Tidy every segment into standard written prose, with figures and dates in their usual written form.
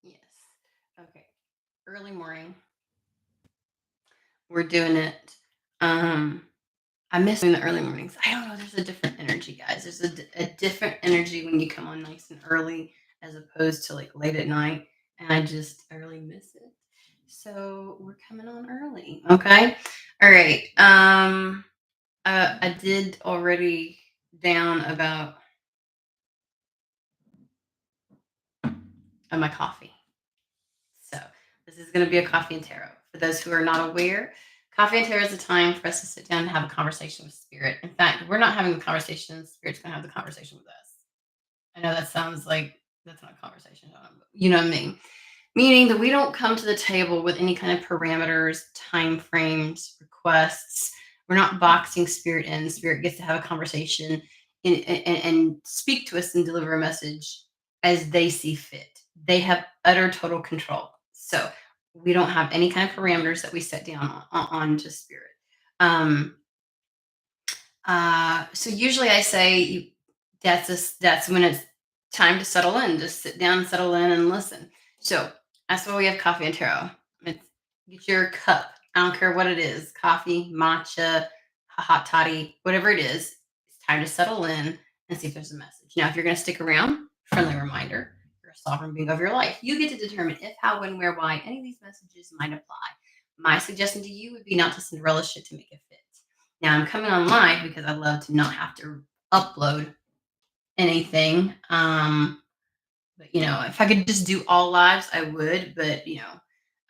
Yes. Okay. Early morning. We're doing it. Um, I miss doing the early mornings. I don't know. There's a different energy, guys. There's a different energy when you come on nice and early as opposed to like late at night. And I really miss it. So we're coming on early. Okay. All right. I did already down about my coffee. So this is going to be a coffee and tarot. For those who are not aware, coffee and tarot is a time for us to sit down and have a conversation with spirit. In fact, we're not having the conversation; spirit's going to have the conversation with us. I know that sounds like that's not a conversation, but you know what I mean. Meaning that we don't come to the table with any kind of parameters, time frames, requests. We're not boxing spirit in. Spirit gets to have a conversation and speak to us and deliver a message as they see fit. They have utter total control. So we don't have any kind of parameters that we set down on to spirit. Um, so usually I say that's when it's time to settle in. Just sit down, settle in, and listen. So that's why we have coffee and tarot. It's, get your cup. I don't care what it is, coffee, matcha, hot toddy, whatever it is. It's time to settle in and see if there's a message. Now, if you're going to stick around, friendly reminder, you're a sovereign being of your life. You get to determine if, how, when, where, why any of these messages might apply. My suggestion to you would be not to Cinderella shit to make it fit. Now I'm coming on live because I love to not have to upload anything. But if I could just do all lives, I would. But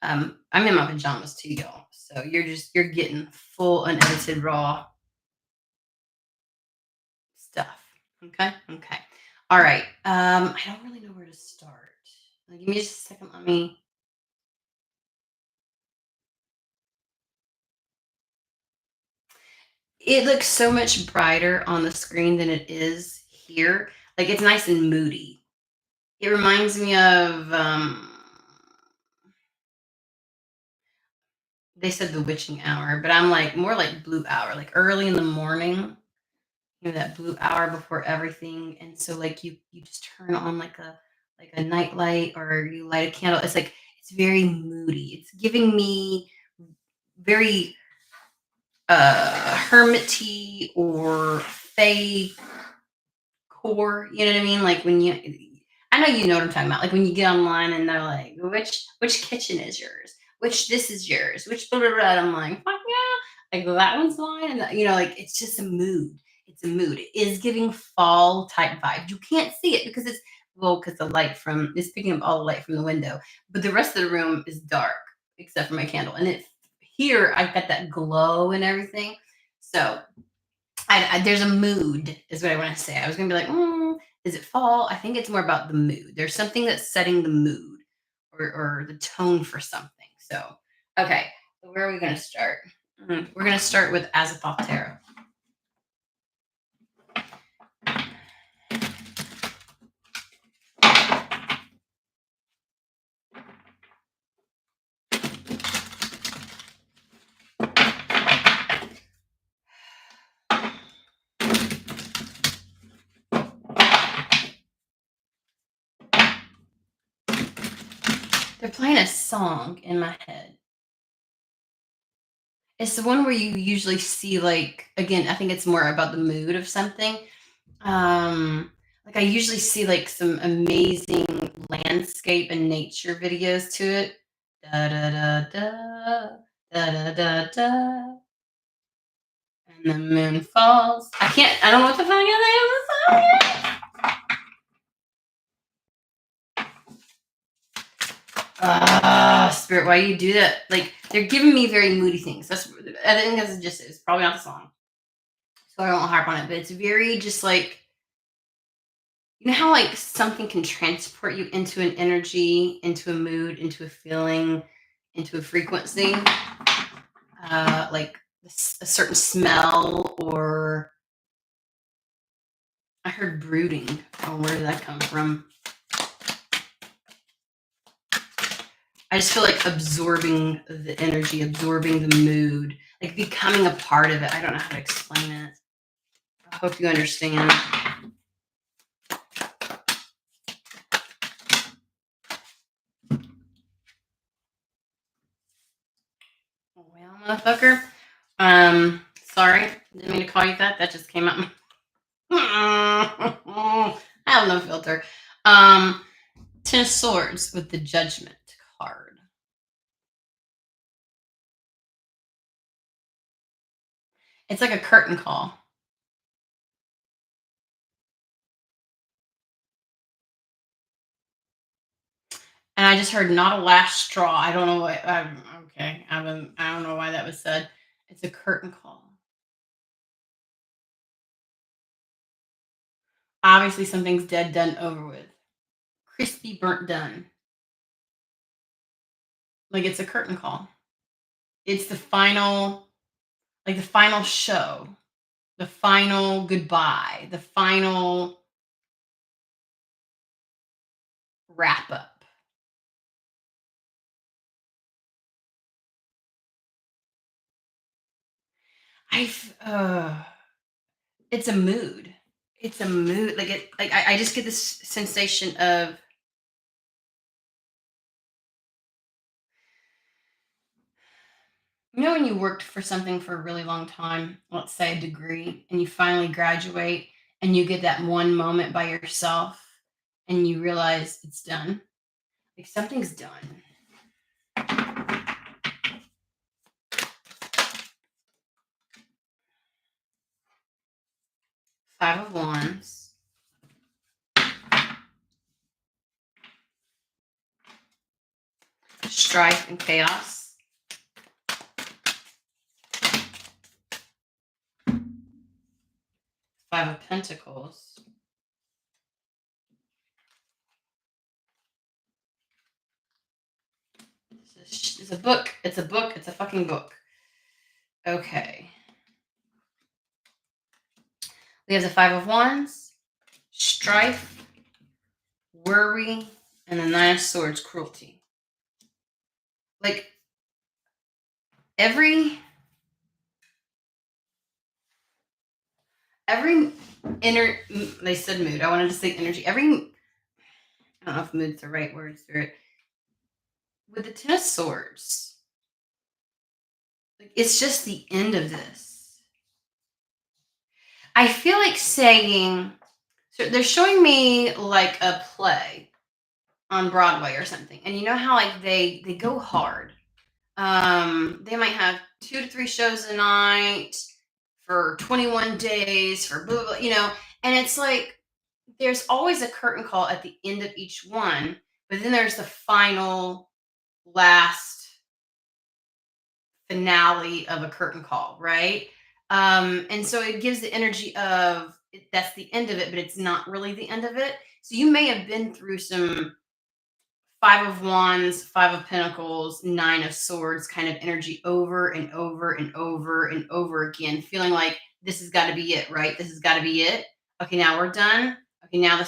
I'm in my pajamas too, y'all. So you're getting full unedited raw stuff. Okay. Okay. All right. I don't really know where to start. Give me just a second. Let me. It looks so much brighter on the screen than it is here. Like it's nice and moody. It reminds me of they said the witching hour, but I'm like more like blue hour, like early in the morning, that blue hour before everything. And so like you just turn on like a night light or you light a candle. It's like it's very moody. It's giving me very hermity or fae core, you know what I mean? Like when I know you know what I'm talking about. Like when you get online and they're like, which kitchen is yours? Which this is yours? Which blah blah blah. And I'm like, fuck yeah, like that one's mine. And like it's just a mood. It's a mood. It is giving fall type vibe. You can't see it because because the light from it's picking up all the light from the window, but the rest of the room is dark except for my candle. And it's here I've got that glow and everything. So there's a mood, is what I want to say. I was gonna be like, is it fall? I think it's more about the mood. There's something that's setting the mood or the tone for something. So, okay, so where are we gonna start? We're gonna start with Azathoth Tarot. They're playing a song in my head. It's the one where you usually see like again, I think it's more about the mood of something. Like I usually see like some amazing landscape and nature videos to it. Da da da da da da da da. And the moon falls. I don't know what the fuck is the name of the song is. Spirit, why do you do that? Like they're giving me very moody things. I think that's just it's probably not the song. So I don't harp on it, but it's very just like you know how like something can transport you into an energy, into a mood, into a feeling, into a frequency, like a certain smell, or I heard brooding. Oh, where did that come from? I just feel like absorbing the energy, absorbing the mood, like becoming a part of it. I don't know how to explain it. I hope you understand. motherfucker. Sorry, didn't mean to call you that. That just came out. I have no filter. 10 of Swords with the Judgment card. It's like a curtain call. And I just heard not a last straw. I don't know what. Okay, I don't know why that was said. It's a curtain call. Obviously, something's dead, done, over with. Crispy, burnt, done. Like it's a curtain call. It's the final, like the final show, the final goodbye, the final wrap up. It's a mood. It's a mood. I just get this sensation of, you know, when you worked for something for a really long time, let's say a degree, and you finally graduate and you get that one moment by yourself and you realize it's done. Like something's done. Five of Wands. Strife and chaos. Five of Pentacles. It's a book. It's a book. It's a fucking book. Okay. We have the Five of Wands, strife, worry, and the Nine of Swords, cruelty. Like every they said mood. I wanted to say energy. I don't know if mood's the right word for it. With the Ten of Swords, like it's just the end of this. I feel like saying, so they're showing me like a play on Broadway or something, and you know how like they go hard. They might have 2 to 3 shows a night for 21 days for blah, blah, blah, you know, and it's like there's always a curtain call at the end of each one, but then there's the final last finale of a curtain call, right? And so it gives the energy of that's the end of it, but it's not really the end of it. So you may have been through some Five of Wands, Five of Pentacles, Nine of Swords kind of energy over and over and over and over again, feeling like this has got to be it, right? This has got to be it. Okay, now we're done. Okay, now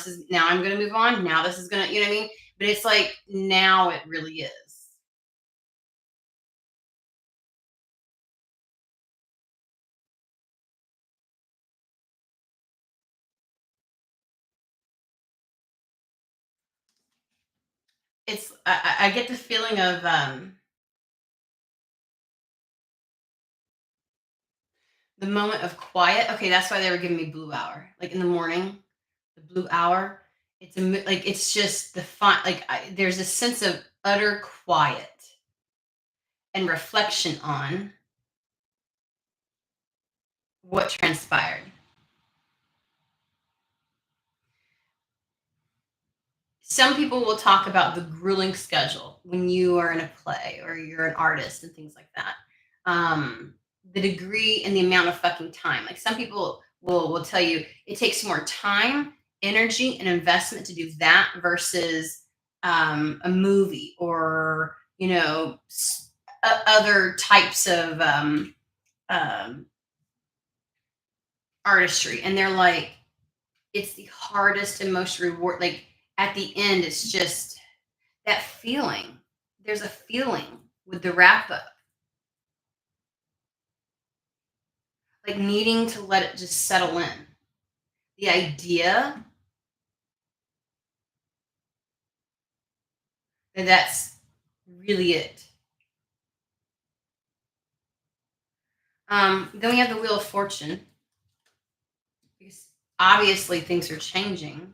I'm going to move on. Now this is going to, you know what I mean? But it's like now it really is. I get the feeling of the moment of quiet. Okay, that's why they were giving me blue hour. Like in the morning, the blue hour. Like it's just the fun. Like there's a sense of utter quiet and reflection on what transpired. Some people will talk about the grueling schedule when you are in a play or you're an artist and things like that. The degree and the amount of fucking time. Like some people will tell you it takes more time, energy, and investment to do that versus a movie or you know other types of um, artistry. And they're like, it's the hardest and most reward. Like at the end, it's just that feeling. There's a feeling with the wrap up, like needing to let it just settle in. The idea that that's really it. Then we have the Wheel of Fortune, because obviously things are changing,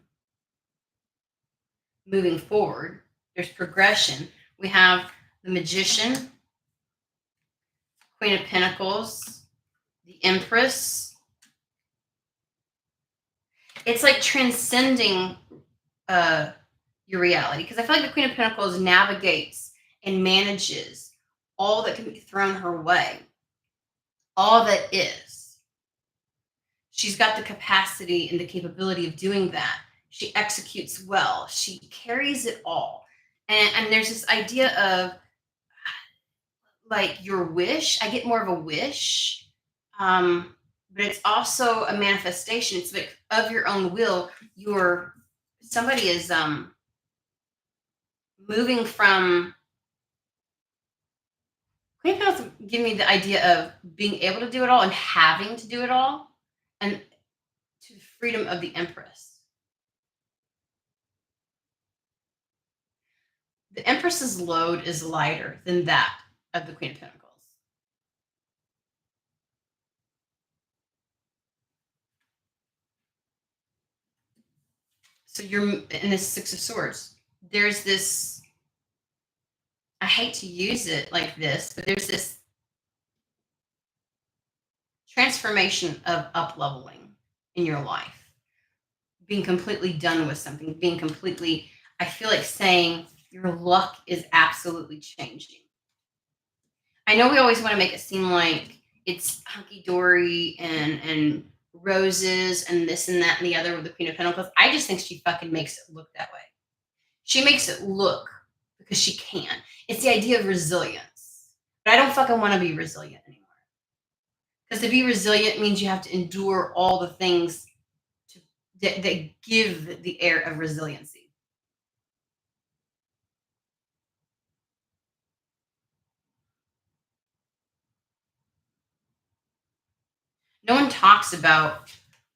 moving forward. There's progression. We have the Magician, Queen of Pentacles, the Empress. It's like transcending your reality, because I feel like the Queen of Pentacles navigates and manages all that can be thrown her way, all that is. She's got the capacity and the capability of doing that. She executes well. She carries it all. And there's this idea of like your wish. I get more of a wish, but it's also a manifestation. It's like of your own will. You're somebody is moving from Queen of Pentacles. Give me the idea of being able to do it all and having to do it all, and to the freedom of the Empress. The Empress's load is lighter than that of the Queen of Pentacles. So you're in this Six of Swords. There's this, I hate to use it like this, but there's this transformation of up leveling in your life, being completely done with something, being completely, I feel like saying your luck is absolutely changing. I know we always want to make it seem like it's hunky dory and roses and this and that and the other with the Queen of Pentacles. I just think she fucking makes it look that way. She makes it look because she can. It's the idea of resilience. But I don't fucking want to be resilient anymore. Because to be resilient means you have to endure all the things that give the air of resiliency. No one talks about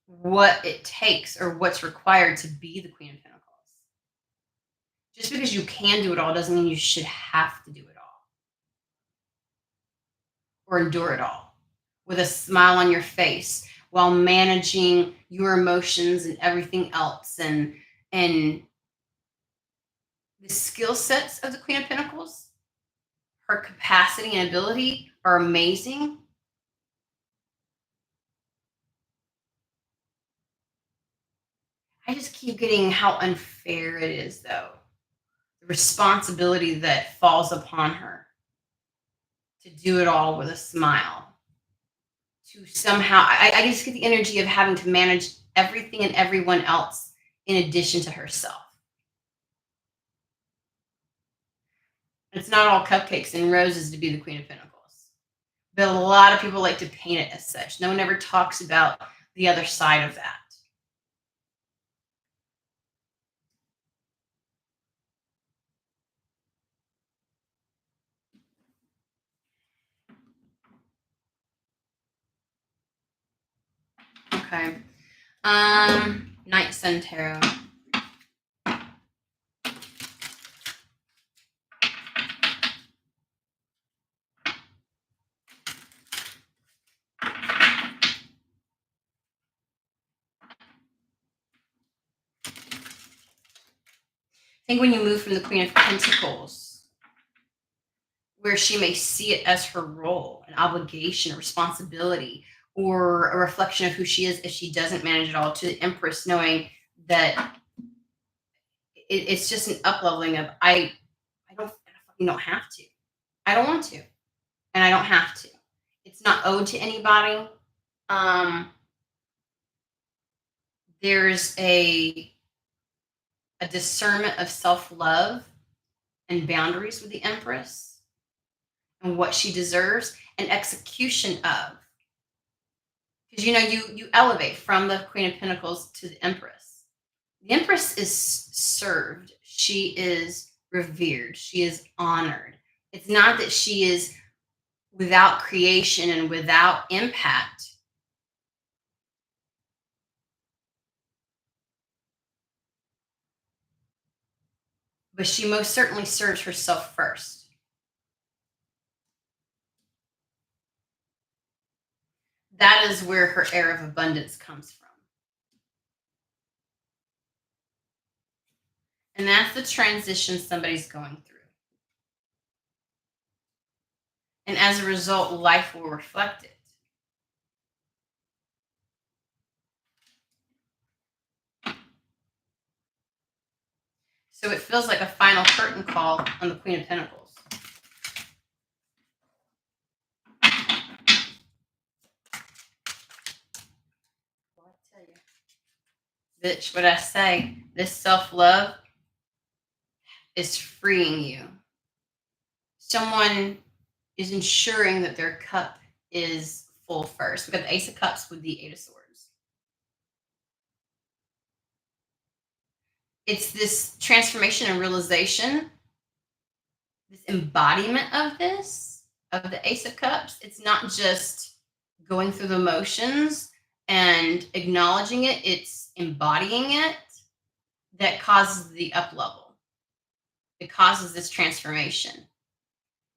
what it takes or what's required to be the Queen of Pentacles. Just because you can do it all doesn't mean you should have to do it all or endure it all with a smile on your face while managing your emotions and everything else. And the skill sets of the Queen of Pentacles, her capacity and ability are amazing. I just keep getting how unfair it is, though. The responsibility that falls upon her to do it all with a smile. To somehow, I just get the energy of having to manage everything and everyone else in addition to herself. It's not all cupcakes and roses to be the Queen of Pentacles. But a lot of people like to paint it as such. No one ever talks about the other side of that. Okay. Night Sun Tarot. I think when you move from the Queen of Pentacles, where she may see it as her role, an obligation, a responsibility, or a reflection of who she is if she doesn't manage it all, to the Empress, knowing that it's just an up leveling of I don't have to. I don't want to, and I don't have to. It's not owed to anybody. There's a discernment of self-love and boundaries with the Empress and what she deserves, and execution of, because you elevate from the Queen of Pentacles to the Empress. The Empress is served, she is revered, she is honored. It's not that she is without creation and without impact. But she most certainly serves herself first. That is where her air of abundance comes from. And that's the transition somebody's going through. And as a result, life will reflect it. So it feels like a final curtain call on the Queen of Pentacles. Well, I tell you, bitch, what I say, this self-love is freeing you. Someone is ensuring that their cup is full first. We've got the Ace of Cups with the Eight of Swords. It's this transformation and realization, this embodiment of this, of the Ace of Cups. It's not just going through the motions and acknowledging it, it's embodying it that causes the up level. It causes this transformation.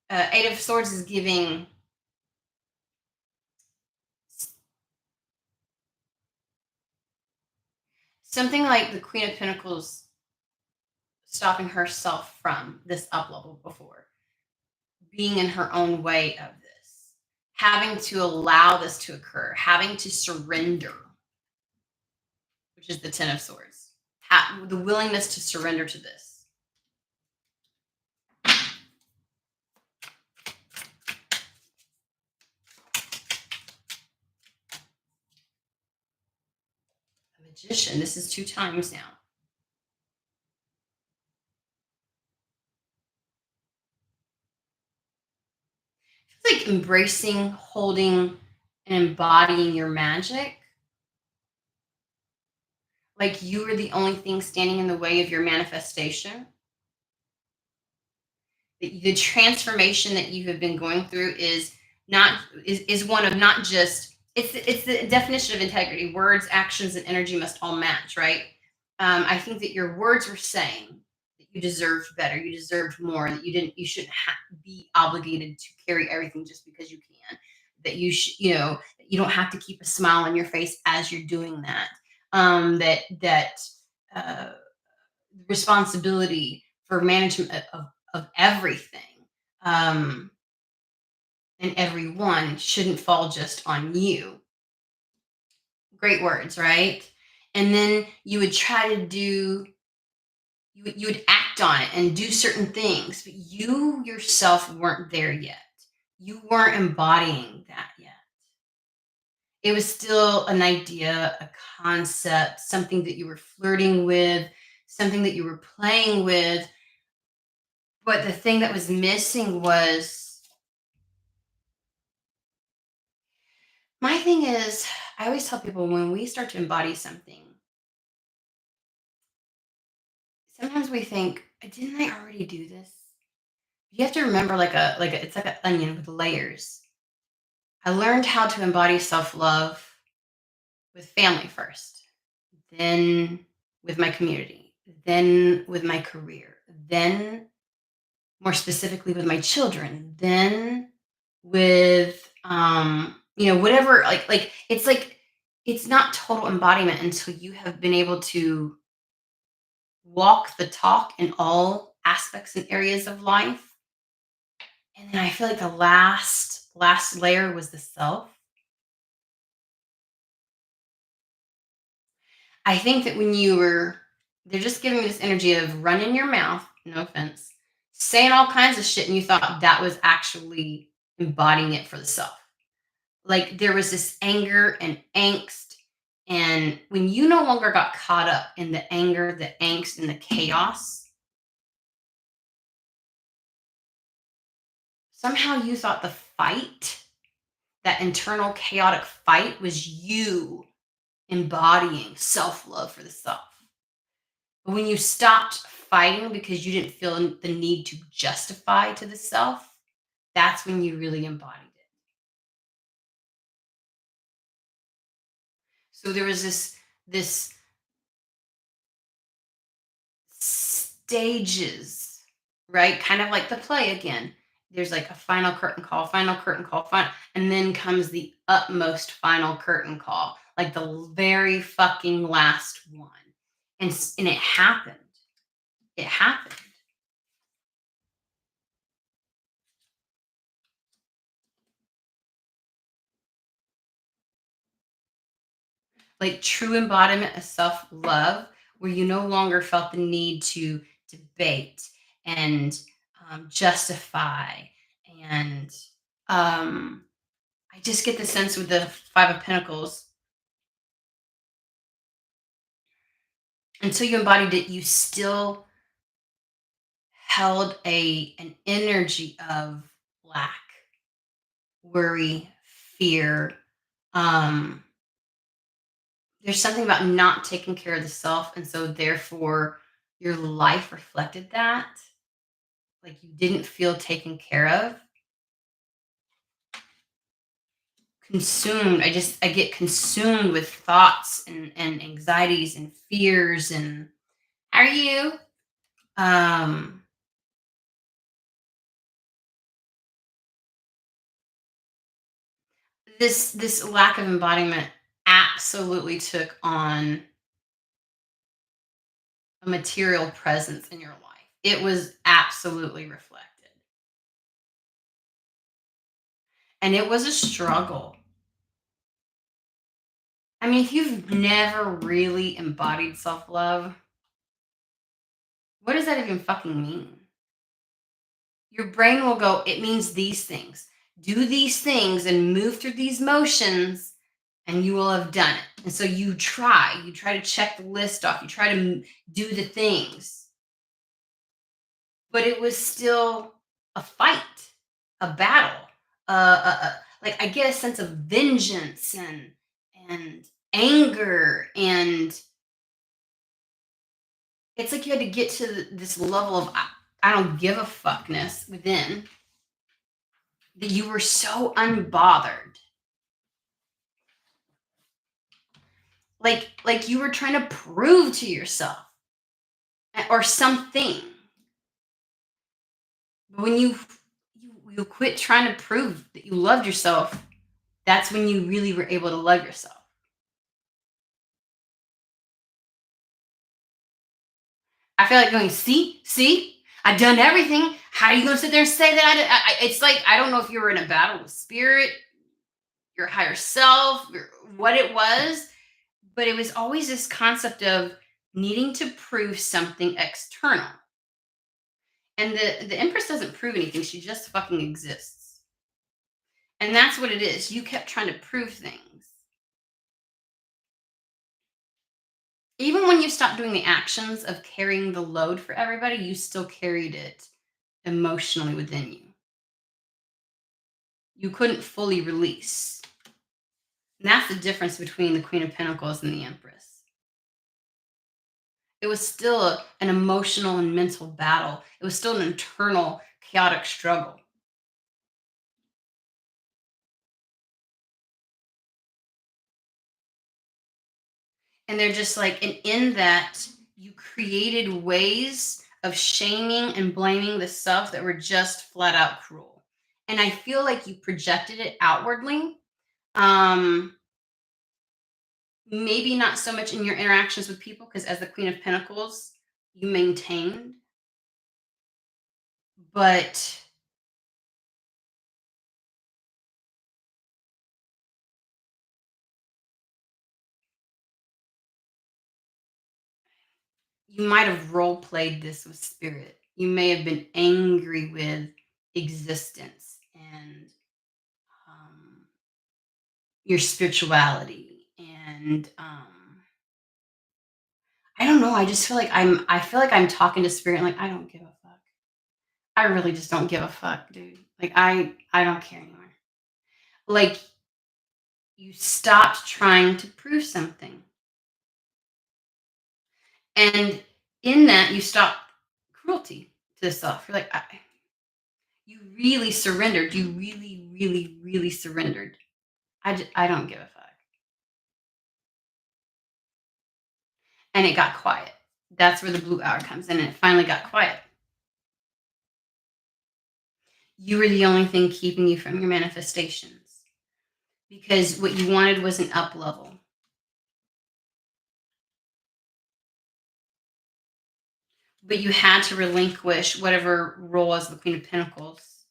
Eight of Swords is giving something like the Queen of Pentacles stopping herself from this up level before, being in her own way of this, having to allow this to occur, having to surrender, which is the Ten of Swords, the willingness to surrender to this. A Magician, this is 2 times now. It's like embracing, holding, and embodying your magic. Like you are the only thing standing in the way of your manifestation. The transformation that you have been going through is one of not just it's the definition of integrity. Words, actions, and energy must all match, right? I think that your words were saying that you deserved better, you deserved more, that you shouldn't be obligated to carry everything just because you can. That you don't have to keep a smile on your face as you're doing that. That uh, responsibility for management of everything and everyone shouldn't fall just on you. Great words, right? And then you would try to you would act on it and do certain things, but you yourself weren't there yet. You weren't embodying that yet. It was still an idea, a concept, something that you were flirting with, something that you were playing with. But the thing that was missing was my thing is, I always tell people when we start to embody something, sometimes we think, didn't I already do this? You have to remember it's like an onion with layers. I learned how to embody self-love with family first, then with my community, then with my career, then more specifically with my children, then with whatever it's not total embodiment until you have been able to walk the talk in all aspects and areas of life. And then I feel like the last layer was the self. I think that they're just giving me this energy of running your mouth, no offense, saying all kinds of shit, and you thought that was actually embodying it for the self. Like there was this anger and angst. And when you no longer got caught up in the anger, the angst, and the chaos, somehow you thought the fight, that internal chaotic fight, was you embodying self-love for the self. But when you stopped fighting because you didn't feel the need to justify to the self, that's when you really embodied it. So there was this stages, right? Kind of like the play again. There's like a final curtain call, final, and then comes the utmost final curtain call, like the very fucking last one. And it happened. It happened. Like true embodiment of self-love, where you no longer felt the need to debate and justify. And I just get the sense with the Five of Pentacles, until you embodied it, you still held an energy of lack, worry, fear. Um, there's something about not taking care of the self, and so therefore your life reflected that. Like you didn't feel taken care of, consumed. I get consumed with thoughts and anxieties and fears. And how are you? Um, this lack of embodiment absolutely took on a material presence in your life. It was absolutely reflected. And it was a struggle. I mean, if you've never really embodied self love, what does that even fucking mean? Your brain will go, it means these things. Do these things and move through these motions, and you will have done it. And so you try to check the list off, you try to do the things, but it was still a fight, a battle. Like I get a sense of vengeance and anger, and it's like you had to get to this level of I don't give a fuckness within, that you were so unbothered, like you were trying to prove to yourself or something. But when you quit trying to prove that you loved yourself, that's when you really were able to love yourself. I feel like going, see, I've done everything. How are you going to sit there and say that? It's like, I don't know if you were in a battle with spirit, your higher self, what it was, but it was always this concept of needing to prove something external. And the Empress doesn't prove anything. She just fucking exists. And that's what it is. You kept trying to prove things. Even when you stopped doing the actions of carrying the load for everybody, you still carried it emotionally within you. You couldn't fully release. And that's the difference between the Queen of Pentacles and the Empress. It was still an emotional and mental battle. It was still an internal chaotic struggle. And they're just like, and in that, you created ways of shaming and blaming the self that were just flat out cruel. And I feel like you projected it outwardly. Um, Maybe not so much in your interactions with people, because as the Queen of Pentacles, you maintained, but you might have role played this with spirit. You may have been angry with existence and um, your spirituality. And I don't know. I just feel like I feel like I'm talking to spirit. Like I don't give a fuck. I really just don't give a fuck, dude. Like I don't care anymore. Like you stopped trying to prove something, and in that you stopped cruelty to the self. You're like you really surrendered. You really, really, really surrendered. I don't give a fuck. And it got quiet. That's where the blue hour comes in, and it finally got quiet. You were the only thing keeping you from your manifestations because what you wanted was an up level. But you had to relinquish whatever role as the Queen of Pentacles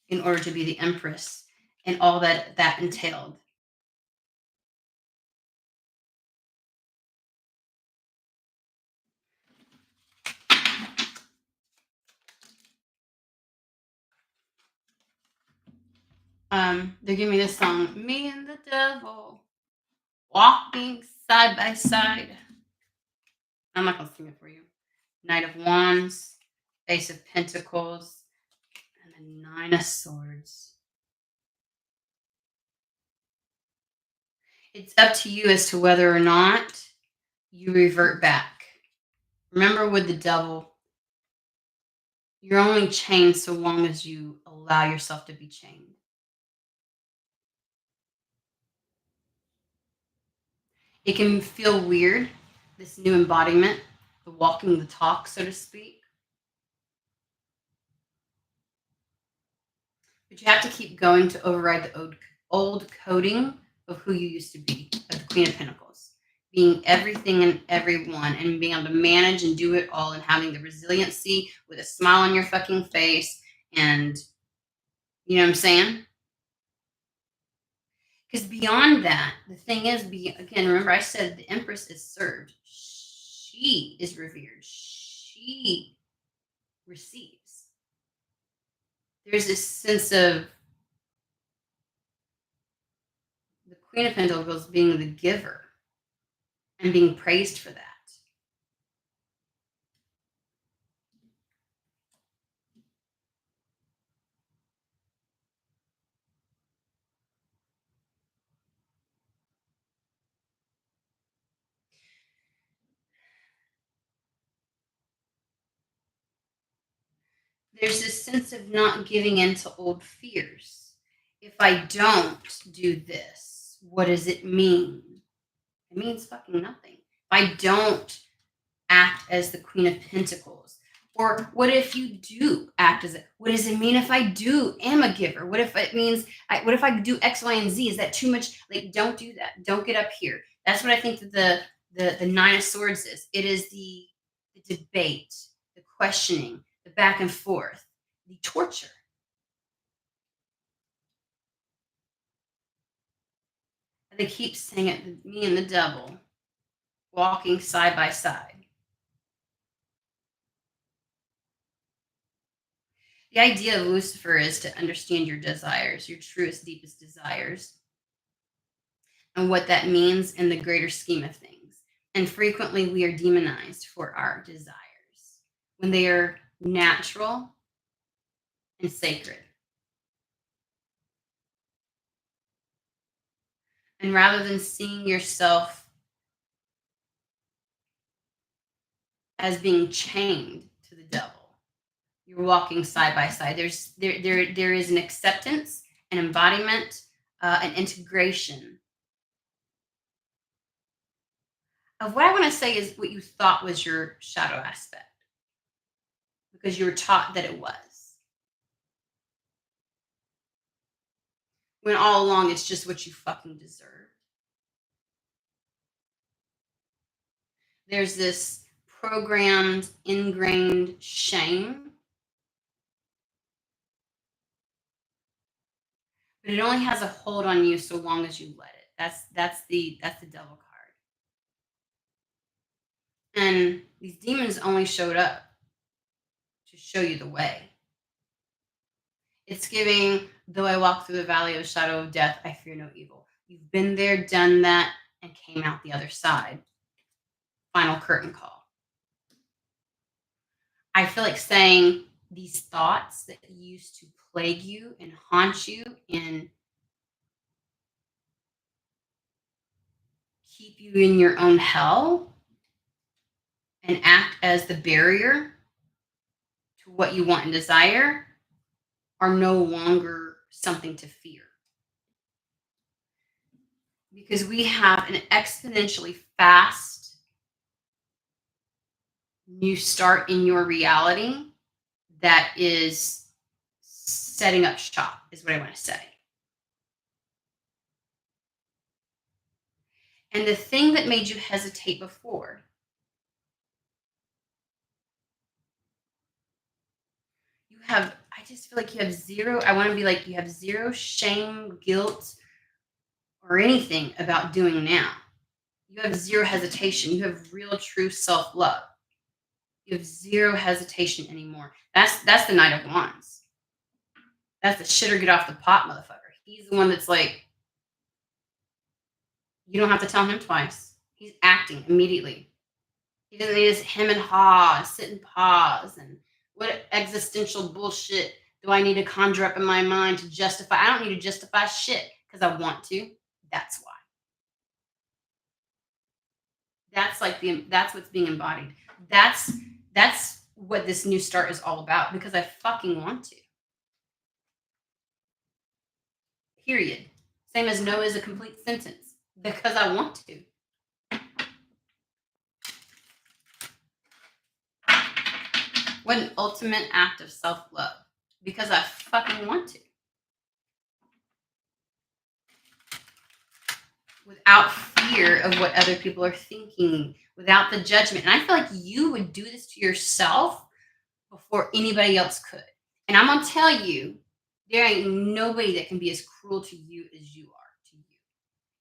in order to be the Empress and all that that entailed. They're giving me this song, Me and the Devil, walking side by side. I'm not going to sing it for you. Knight of Wands, Ace of Pentacles, and the Nine of Swords. It's up to you as to whether or not you revert back. Remember with the Devil, you're only chained so long as you allow yourself to be chained. It can feel weird, this new embodiment, the walking the talk, so to speak. But you have to keep going to override the old coding of who you used to be, of the Queen of Pentacles, being everything and everyone, and being able to manage and do it all, and having the resiliency with a smile on your fucking face, and you know what I'm saying? Because beyond that, the thing is, again, remember I said the Empress is served. She is revered. She receives. There's this sense of the Queen of Pentacles being the giver and being praised for that. There's this sense of not giving in to old fears. If I don't do this, what does it mean? It means fucking nothing. If I don't act as the Queen of Pentacles, or what if you do act as what does it mean if I am a giver? What if it means what if I do X, Y, and Z? Is that too much? Like, don't do that. Don't get up here. That's what I think that the Nine of Swords is. It is the debate, the questioning, the back and forth, the torture. And they keep saying it, me and the devil walking side by side. The idea of Lucifer is to understand your desires, your truest, deepest desires, and what that means in the greater scheme of things. And frequently we are demonized for our desires when they are natural and sacred. And rather than seeing yourself as being chained to the devil, you're walking side by side. There is an acceptance, an embodiment, an integration of what I want to say is what you thought was your shadow aspect, because you were taught that it was. When all along it's just what you fucking deserve. There's this programmed, ingrained shame, but it only has a hold on you so long as you let it. That's the devil card. And these demons only showed up to show you the way. It's giving, though I walk through the valley of the shadow of death, I fear no evil. You've been there, done that, and came out the other side. Final curtain call. I feel like saying these thoughts that used to plague you and haunt you and keep you in your own hell and act as the barrier to what you want and desire are no longer something to fear. Because we have an exponentially fast new start in your reality that is setting up shop, is what I want to say. And the thing that made you hesitate before, you have, I just feel like you have zero, I want to be like, you have zero shame, guilt, or anything about doing now. You have zero hesitation. You have real, true self love. You have zero hesitation anymore. That's the Knight of Wands. That's the shitter get off the pot motherfucker. He's the one that's like, you don't have to tell him twice. He's acting immediately. He doesn't need his hem and haw, sit and pause, and what existential bullshit do I need to conjure up in my mind to justify? I don't need to justify shit because I want to. That's why. That's what's being embodied. That's what this new start is all about because I fucking want to. Period. Same as no is a complete sentence because I want to. What an ultimate act of self-love because I fucking want to. Without fear of what other people are thinking, without the judgment. And I feel like you would do this to yourself before anybody else could. And I'm going to tell you, there ain't nobody that can be as cruel to you as you are to you.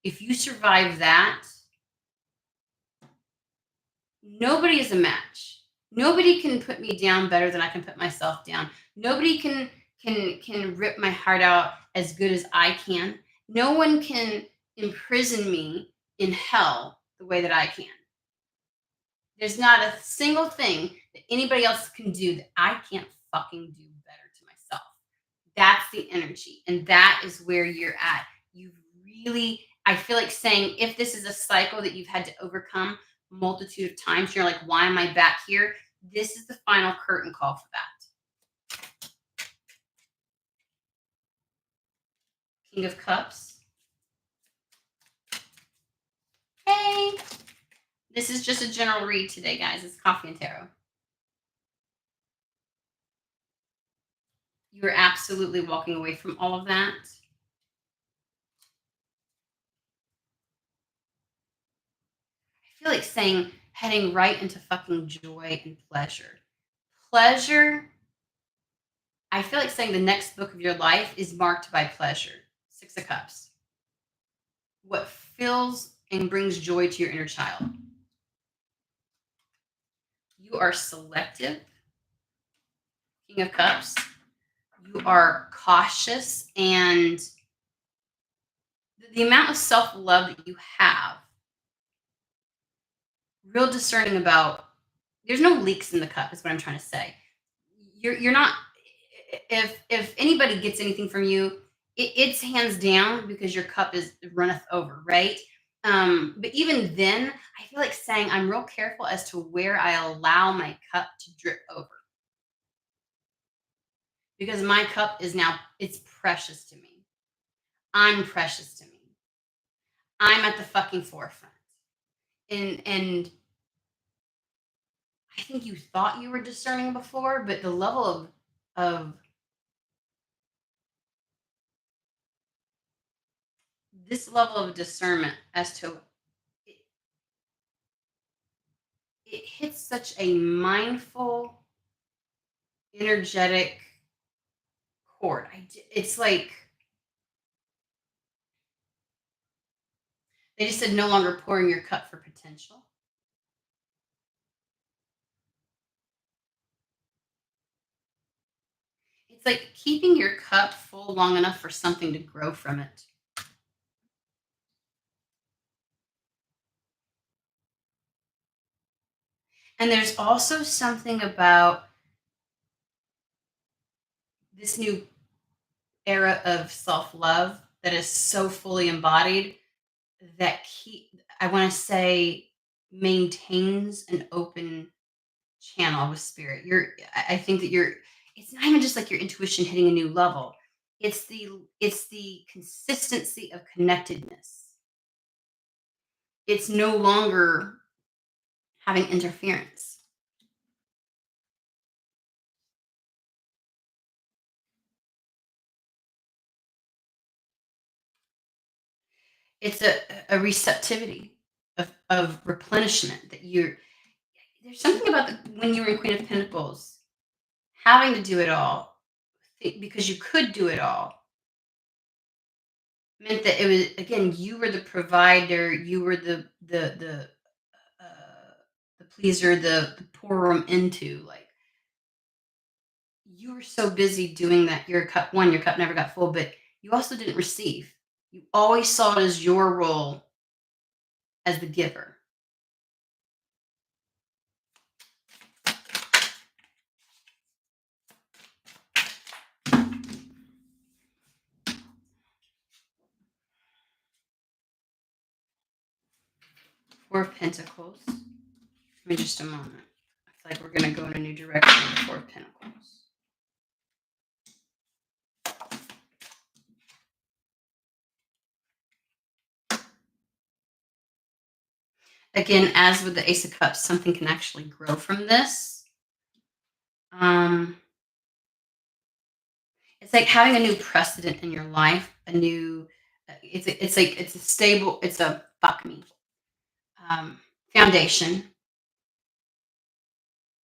If you survive that, nobody is a match. Nobody can put me down better than I can put myself down. Nobody can rip my heart out as good as I can. No one can imprison me in hell the way that I can. There's not a single thing that anybody else can do that I can't fucking do better to myself. That's the energy. And that is where you're at. You really, I feel like saying, if this is a cycle that you've had to overcome multitude of times, you're like, why am I back here? This is the final curtain call for that. King of Cups. Hey, this is just a general read today, guys. It's coffee and tarot. You are absolutely walking away from all of that. I feel like saying heading right into fucking joy and pleasure. Pleasure, I feel like saying the next book of your life is marked by pleasure. Six of Cups. What fills and brings joy to your inner child. You are selective. King of Cups. You are cautious, and the amount of self-love that you have, real discerning about, there's no leaks in the cup is what I'm trying to say. You're not, if anybody gets anything from you, it's hands down because your cup is runneth over, right? But even then, I feel like saying I'm real careful as to where I allow my cup to drip over because my cup is now, it's precious to me. I'm precious to me. I'm at the fucking forefront. And I think you thought you were discerning before, but the level of this level of discernment as to it, it hits such a mindful, energetic chord. It's like they just said no longer pouring your cup for potential. It's like keeping your cup full long enough for something to grow from it. And there's also something about this new era of self-love that is so fully embodied that I want to say maintains an open channel with spirit. I think that it's not even just like your intuition hitting a new level. It's the consistency of connectedness. It's no longer having interference. It's a receptivity of replenishment that you're there's something about when you were in Queen of Pentacles, having to do it all because you could do it all meant that it was again you were the provider, you were uh, the pleaser, the pourer 'em into like you were so busy doing that. Your cup never got full, but you also didn't receive. You always saw it as your role as the giver. Four of Pentacles. Give me just a moment. I feel like we're going to go in a new direction with the Four of Pentacles. Again, as with the Ace of Cups, something can actually grow from this. It's like having a new precedent in your life, a new, it's a stable, it's a, fuck me, foundation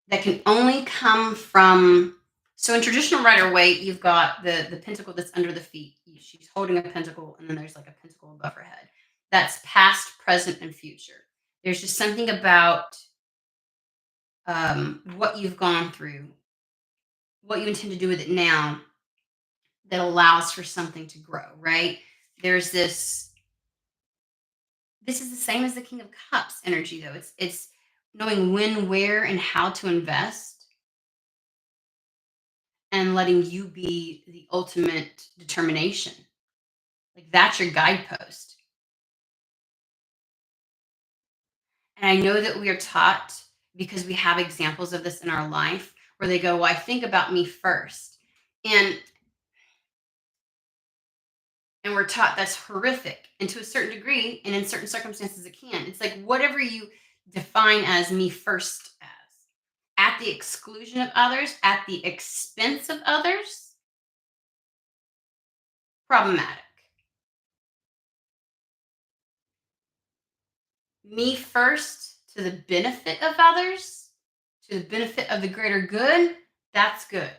that can only come from, so in traditional Rider-Waite, you've got the pentacle that's under the feet. She's holding a pentacle, and then there's like a pentacle above her head. That's past, present, and future. There's just something about what you've gone through, what you intend to do with it now that allows for something to grow, right? There's this is the same as the King of Cups energy though. It's knowing when, where, and how to invest and letting you be the ultimate determination. Like that's your guidepost. And I know that we are taught because we have examples of this in our life where they go, well, I think about me first. And we're taught that's horrific. And to a certain degree, and in certain circumstances, it can. It's like whatever you define as me first as, at the exclusion of others, at the expense of others, problematic. Me first to the benefit of others, to the benefit of the greater good, that's good.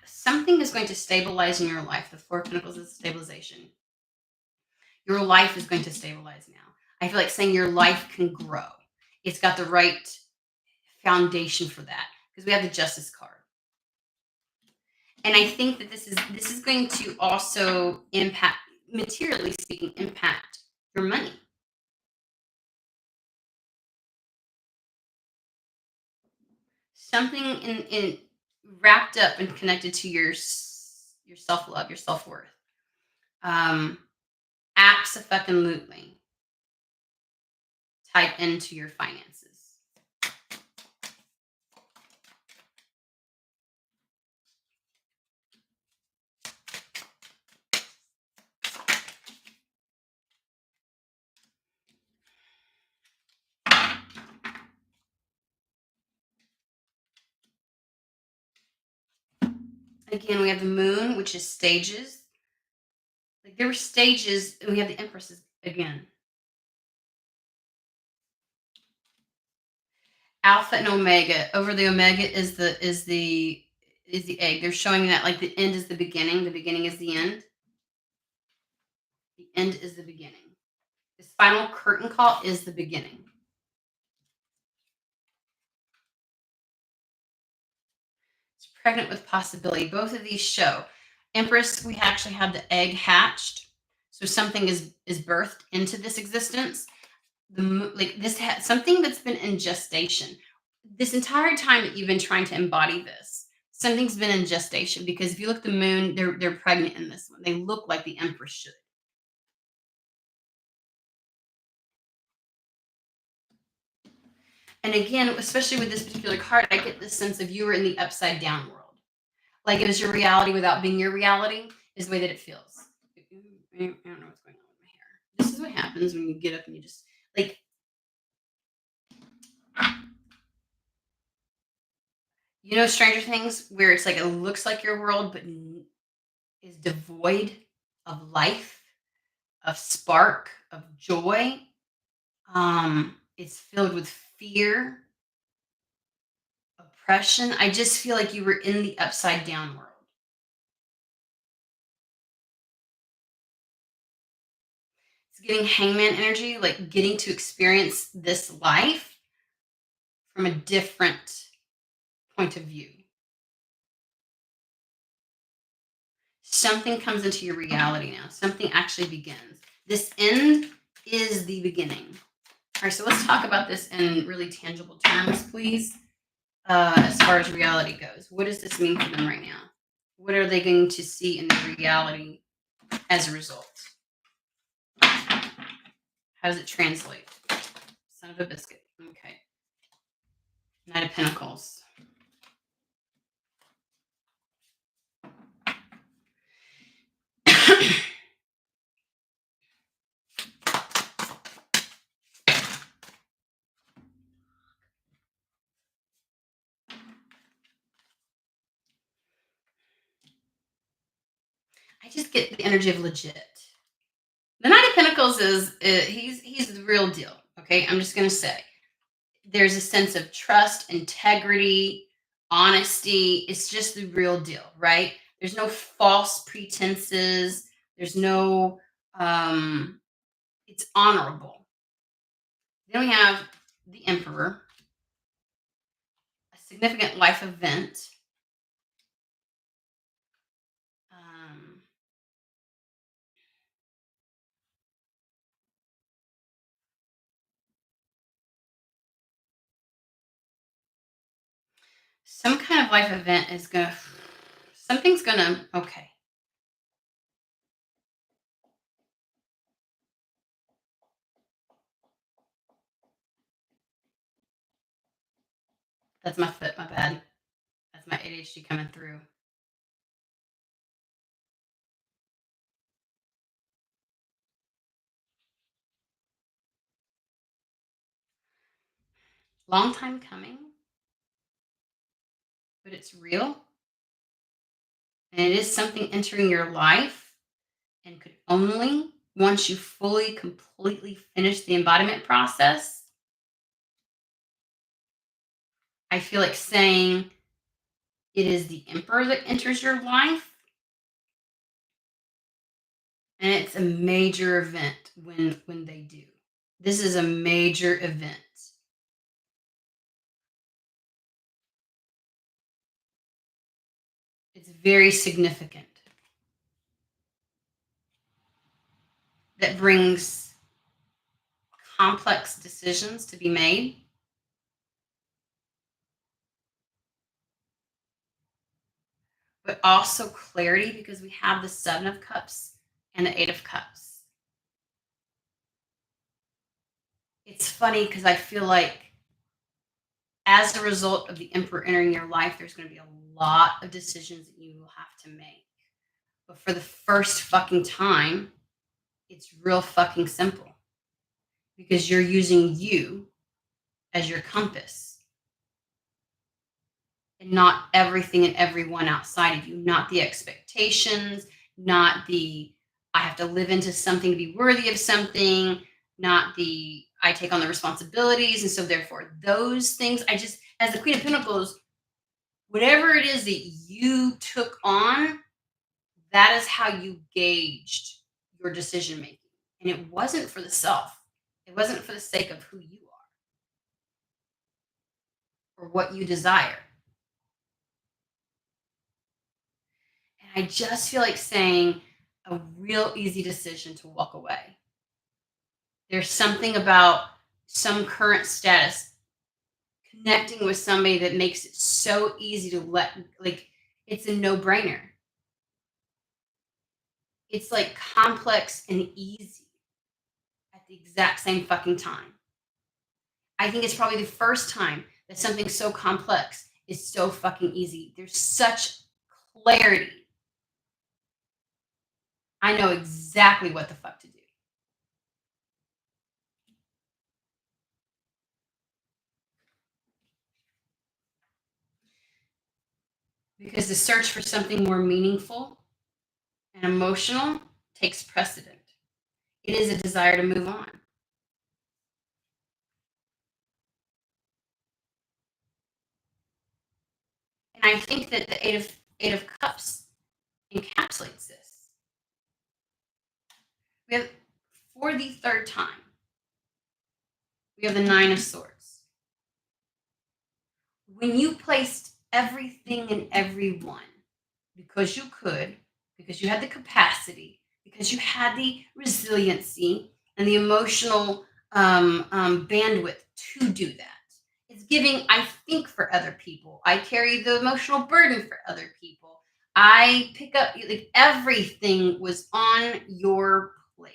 Something is going to stabilize in your life. The Four of Pentacles is stabilization. Your life is going to stabilize now. I feel like saying your life can grow. It's got the right foundation for that because we have the Justice card. And I think that this is going to also impact, materially speaking, impact your money. Something in wrapped up and connected to your self-love, your self-worth. Abso-fucking-lutely tied into your finances. Again, we have the moon, which is stages. Like there were stages, and we have the empresses again. Alpha and omega. Over the omega is the egg. They're showing that like the end is the beginning is the end. The end is the beginning. This final curtain call is the beginning. It's pregnant with possibility. Both of these show. Empress, we actually have the egg hatched. So something is birthed into this existence. Something that's been in gestation. This entire time that you've been trying to embody this, something's been in gestation because if you look at the moon, they're pregnant in this one. They look like the Empress should. And again, especially with this particular card, I get this sense of you were in the upside down world. Like it was your reality without being your reality, is the way that it feels. I don't know what's going on with my hair. This is what happens when you get up and you just like You know Stranger Things, where it's like it looks like your world, but is devoid of life, of spark, of joy. It's filled with fear, oppression. I just feel like you were in the upside down world. It's getting hangman energy, like getting to experience this life from a different point of view. Something comes into your reality now. Something actually begins. This end is the beginning. All right, so let's talk about this in really tangible terms, please. As far as reality goes, what does this mean for them right now? What are they going to see in the reality as a result? How does it translate? Son of a biscuit. Okay. Knight of Pentacles. I just get the energy of legit. The Knight of Pentacles is he's the real deal. Okay, I'm just gonna say there's a sense of trust, integrity, honesty. It's just the real deal, right? There's no false pretenses. There's no it's honorable. Then we have the Emperor, a significant life event. Um, some kind of life event is gonna something's gonna okay. That's my foot, my bad. That's my ADHD coming through. Long time coming, but it's real. And it is something entering your life and could only once you fully, completely finish the embodiment process. I feel like saying it is the Emperor that enters your life. And it's a major event when they do. This is a major event. It's very significant. That brings complex decisions to be made, but also clarity because we have the Seven of Cups and the Eight of Cups. It's funny because I feel like as a result of the Emperor entering your life, there's going to be a lot of decisions that you will have to make. But for the first fucking time, it's real fucking simple because you're using you as your compass and not everything and everyone outside of you, not the expectations, not the I have to live into something to be worthy of something, not the I take on the responsibilities. And so, therefore, those things, I just, as the Queen of Pentacles, whatever it is that you took on, that is how you gauged your decision making. And it wasn't for the self, it wasn't for the sake of who you are or what you desire. And I just feel like saying a real easy decision to walk away. There's something about some current status connecting with somebody that makes it so easy to let, like, it's a no brainer. It's like complex and easy at the exact same fucking time. I think it's probably the first time that something so complex is so fucking easy. There's such clarity. I know exactly what the fuck to do. because the search for something more meaningful and emotional takes precedent. It is a desire to move on. And I think that the Eight of Cups encapsulates this. We have, for the third time, we have the Nine of Swords. When you placed everything and everyone because you could, because you had the capacity, because you had the resiliency and the emotional bandwidth to do that. It's giving, I think, for other people. I carry the emotional burden for other people. I pick up, like, everything was on your plate.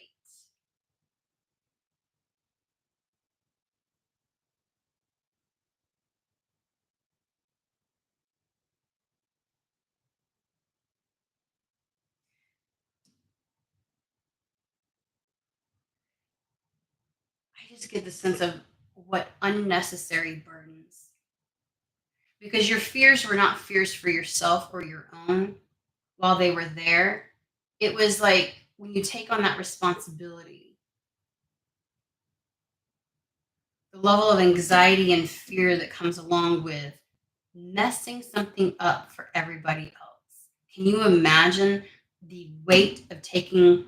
I just get the sense of what unnecessary burdens, because your fears were not fears for yourself or your own while they were there. It was like when you take on that responsibility, the level of anxiety and fear that comes along with messing something up for everybody else. Can you imagine the weight of taking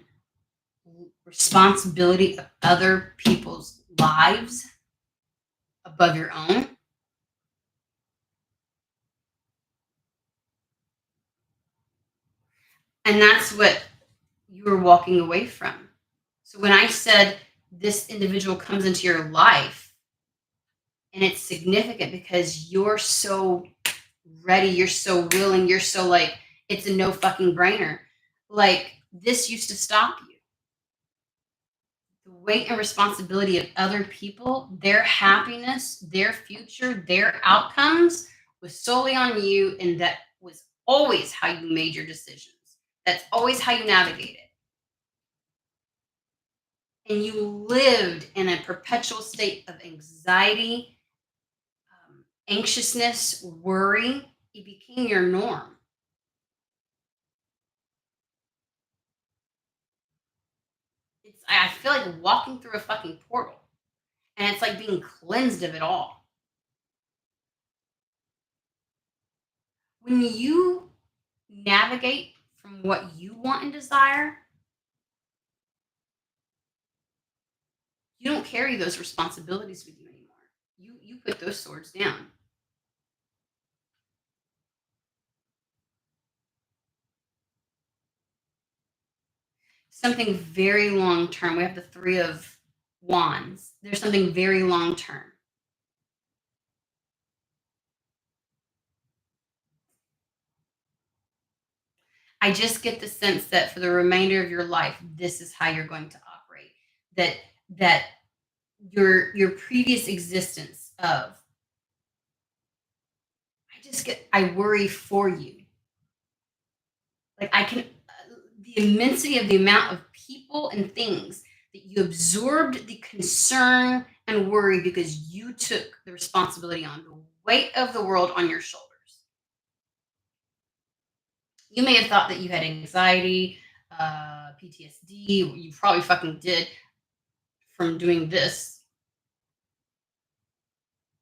responsibility of other people's lives above your own? And that's what you were walking away from. So when I said this individual comes into your life and it's significant because you're so ready, you're so willing, you're so like, it's a no fucking brainer. Like, this used to stop you. The weight and responsibility of other people, their happiness, their future, their outcomes was solely on you. And that was always how you made your decisions. That's always how you navigated. And you lived in a perpetual state of anxiety, anxiousness, worry. It became your norm. I feel like walking through a fucking portal, and it's like being cleansed of it all. When you navigate from what you want and desire, you don't carry those responsibilities with you anymore. You put those swords down. Something very long term. We have the Three of Wands. There's something very long term. I just get the sense that for the remainder of your life, this is how you're going to operate. That your previous existence of, I worry for you. Like, I can, the immensity of the amount of people and things that you absorbed the concern and worry because you took the responsibility on, the weight of the world on your shoulders. You may have thought that you had anxiety, PTSD. You probably fucking did from doing this.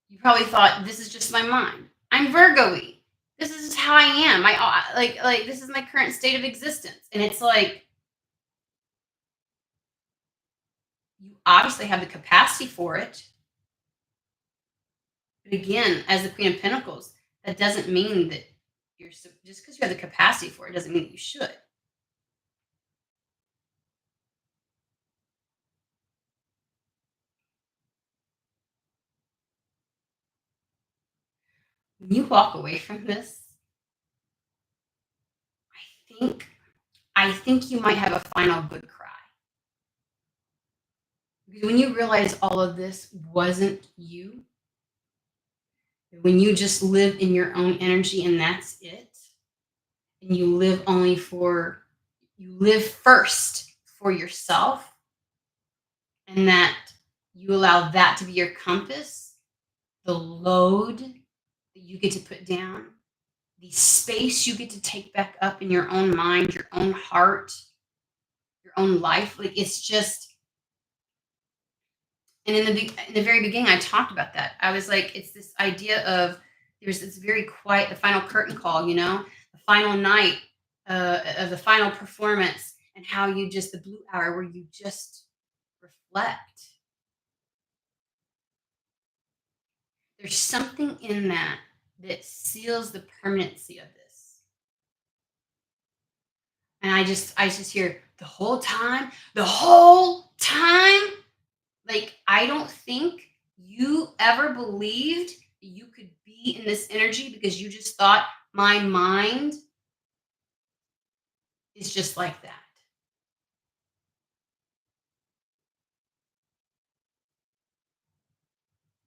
You probably thought, this is just my mind. I'm Virgo-y. This is just how I am. Like this is my current state of existence. And it's like, you obviously have the capacity for it. But again, as the Queen of Pentacles, that doesn't mean that just because you have the capacity for it doesn't mean that you should. When you walk away from this, I think I think you might have a final good cry. Because when you realize all of this wasn't you, when you just live in your own energy and that's it, and you live first for yourself, and that you allow that to be your compass, the load that you get to put down, the space you get to take back up in your own mind, your own heart, your own life. Like it's just, and in the very beginning, I talked about that. I was like, it's this idea of there's this very quiet, the final curtain call, the final night of the final performance, and how you just the blue hour where you just reflect. There's something in that that seals the permanency of this. And I just hear the whole time. Like, I don't think you ever believed you could be in this energy because you just thought my mind is just like that.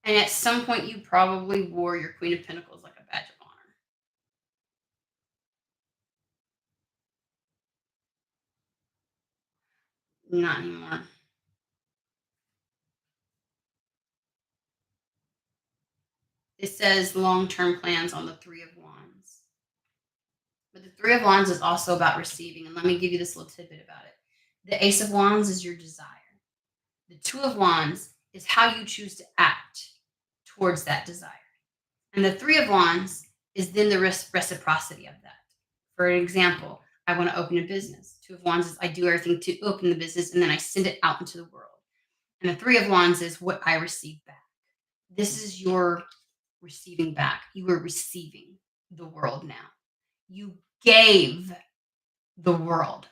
And at some point, you probably wore your Queen of Pentacles like a badge of honor. Not anymore. It says long term plans on the Three of Wands. But the Three of Wands is also about receiving. And let me give you this little tidbit about it. The Ace of Wands is your desire. The Two of Wands is how you choose to act towards that desire. And the Three of Wands is then the reciprocity of that. For example, I want to open a business. Two of Wands is I do everything to open the business and then I send it out into the world. And the Three of Wands is what I receive back. This is your receiving back. You are receiving the world now. You gave the world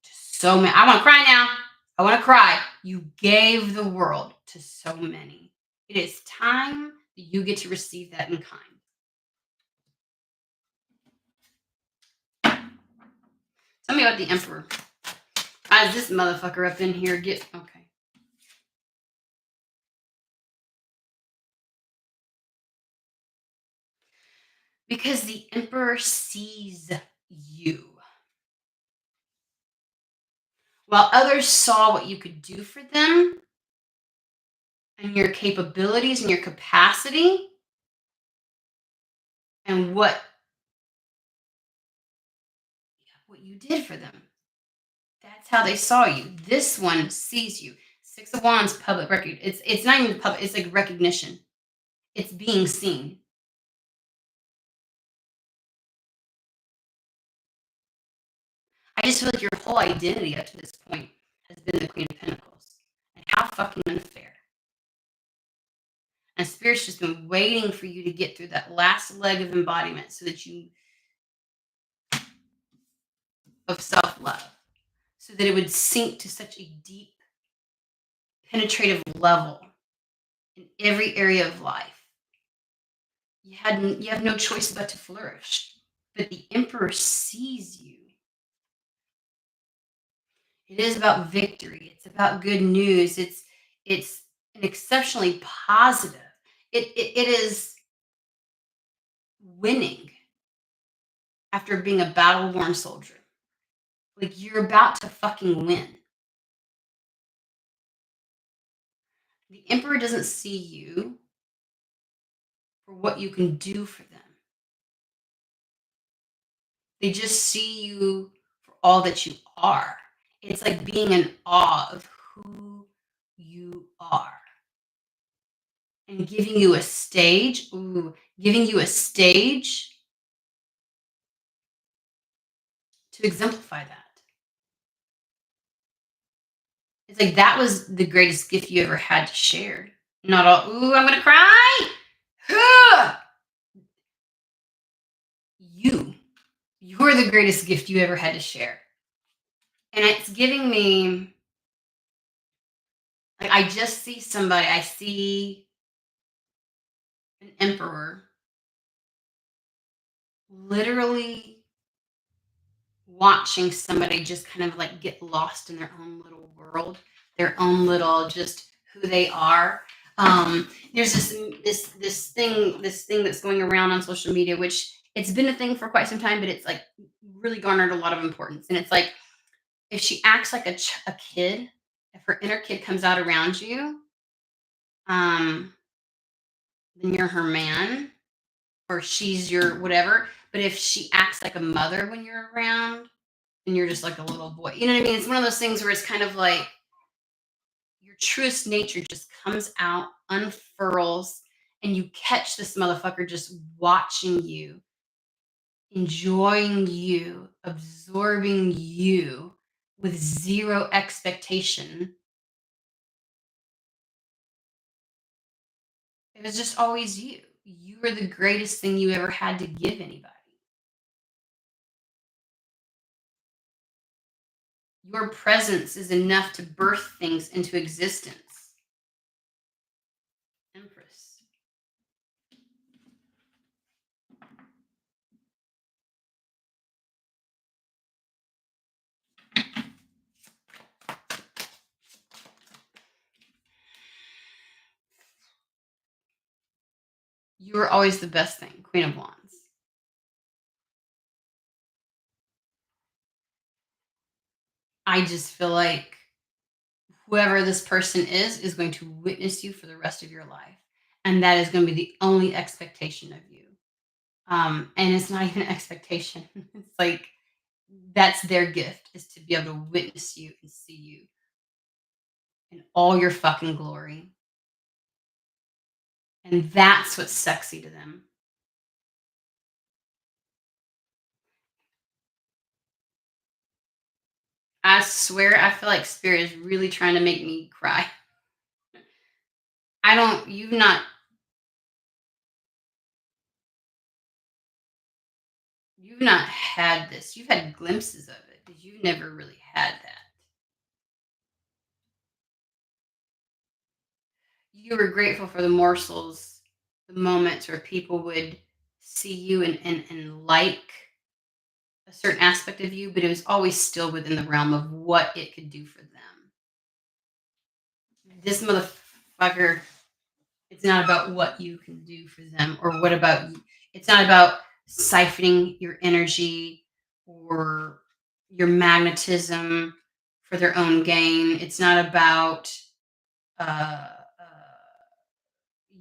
to so many. I want to cry now. I want to cry. You gave the world to so many. It is time that you get to receive that in kind. Tell me about the Emperor. As this motherfucker up in here get okay. Because the Emperor sees you. While others saw what you could do for them and your capabilities and your capacity and what you did for them. That's how they saw you. This one sees you. Six of Wands, public record. It's not even public. It's like recognition. It's being seen. I just feel like your whole identity up to this point has been the Queen of Pentacles. And how fucking unfair. And Spirit's just been waiting for you to get through that last leg of embodiment so that you of self-love. So that it would sink to such a deep, penetrative level in every area of life. You have no choice but to flourish. But the Emperor sees you. It is about victory. It's about good news. It's an exceptionally positive. It is winning after being a battle-worn soldier. Like you're about to fucking win. The Emperor doesn't see you for what you can do for them. They just see you for all that you are. It's like being in awe of who you are. And giving you a stage, giving you a stage to exemplify that. It's like that was the greatest gift you ever had to share. Not all, I'm gonna cry. You're the greatest gift you ever had to share. And it's giving me, like, I just see somebody, I see an emperor literally watching somebody just kind of like get lost in their own little world, their own little just who they are. There's this thing that's going around on social media, which it's been a thing for quite some time, but it's like really garnered a lot of importance. And it's like if she acts like a kid, if her inner kid comes out around you, then you're her man. or she's your whatever. But if she acts like a mother when you're around, then you're just like a little boy. You know what I mean? It's one of those things where it's kind of like your truest nature just comes out, unfurls, and you catch this motherfucker just watching you, enjoying you, absorbing you with zero expectation. It was just always you. You were the greatest thing you ever had to give anybody. Your presence is enough to birth things into existence. Empress. You were always the best thing, Queen of Wands. I just feel like whoever this person is going to witness you for the rest of your life. And that is going to be the only expectation of you. And it's not even an expectation. It's like that's their gift is to be able to witness you and see you in all your fucking glory. And that's what's sexy to them. I swear, I feel like spirit is really trying to make me cry. I don't, you've not had this. You've had glimpses of it, but you've never really had that. You were grateful for the morsels, the moments where people would see you and like a certain aspect of you, but it was always still within the realm of what it could do for them. This motherfucker, it's not about what you can do for them or what about you. It's not about siphoning your energy or your magnetism for their own gain. It's not about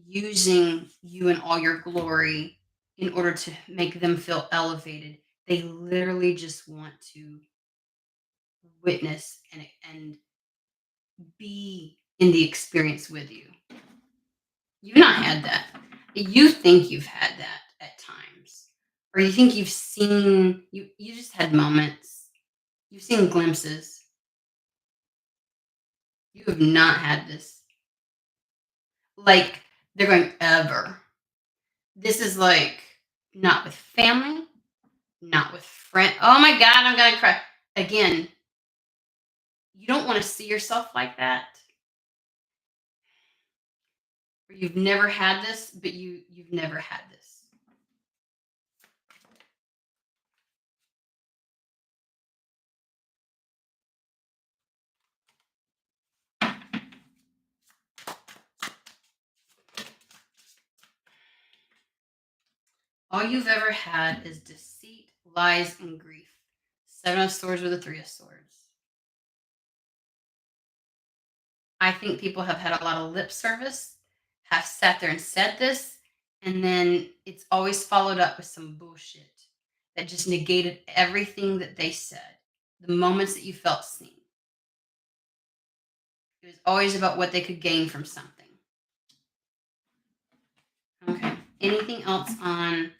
using you in all your glory in order to make them feel elevated. They literally just want to witness and be in the experience with you. You've not had that. You think you've had that at times. Or you think you've seen you just had moments. You've seen glimpses. You have not had this. Like they're going ever. This is like not with family, not with friend. Oh my god, I'm gonna cry. Again, you don't want to see yourself like that. Or you've never had this, but you've never had this. All you've ever had is deceit, lies, and grief. Seven of Swords with the Three of Swords. I think people have had a lot of lip service, have sat there and said this, and then it's always followed up with some bullshit that just negated everything that they said. The moments that you felt seen. It was always about what they could gain from something. Okay. Anything else on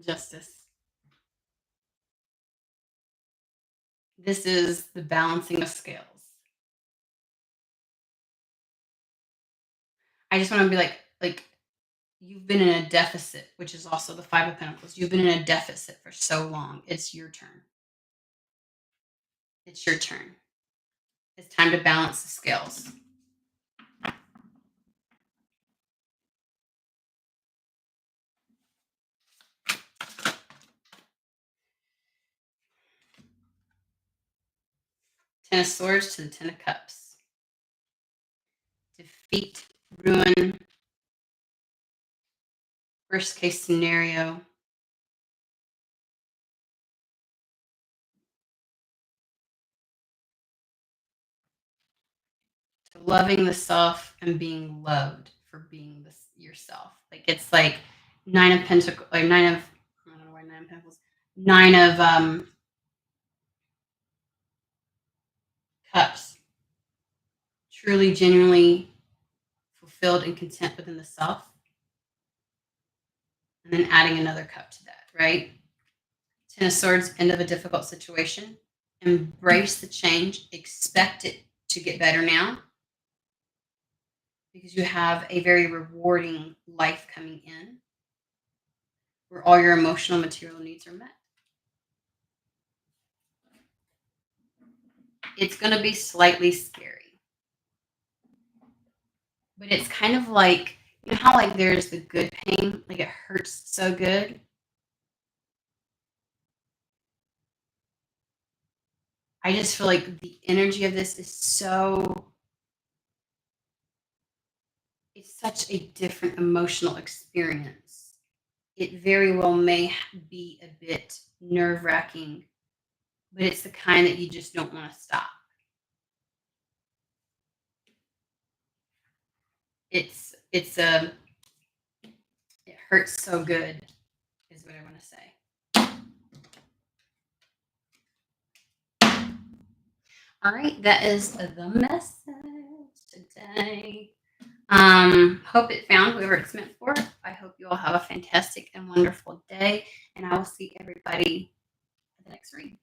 justice? This is the balancing of scales. I just want to be like you've been in a deficit, which is also the Five of Pentacles. You've been in a deficit for so long. It's your turn. It's your turn. It's time to balance the scales. Ten of Swords to the Ten of Cups. Defeat, ruin, worst case scenario. loving the self and being loved for being this yourself. Like it's like nine of pentacles, like nine of I don't know why nine of pentacles, nine of cups. Truly, genuinely fulfilled and content within the self, and then adding another cup to that, right? Ten of Swords, end of a difficult situation. Embrace the change. Expect it to get better now because you have a very rewarding life coming in where all your emotional material needs are met. It's going to be slightly scary, but it's kind of like, you know how like there's the good pain, like it hurts so good. I just feel like the energy of this is it's such a different emotional experience. It very well may be a bit nerve wracking, but it's the kind that you just don't want to stop. It's a it hurts so good is what I want to say. All right, that is the message today. Hope it found whoever it's meant for. I hope you all have a fantastic and wonderful day, and I will see everybody at the next read.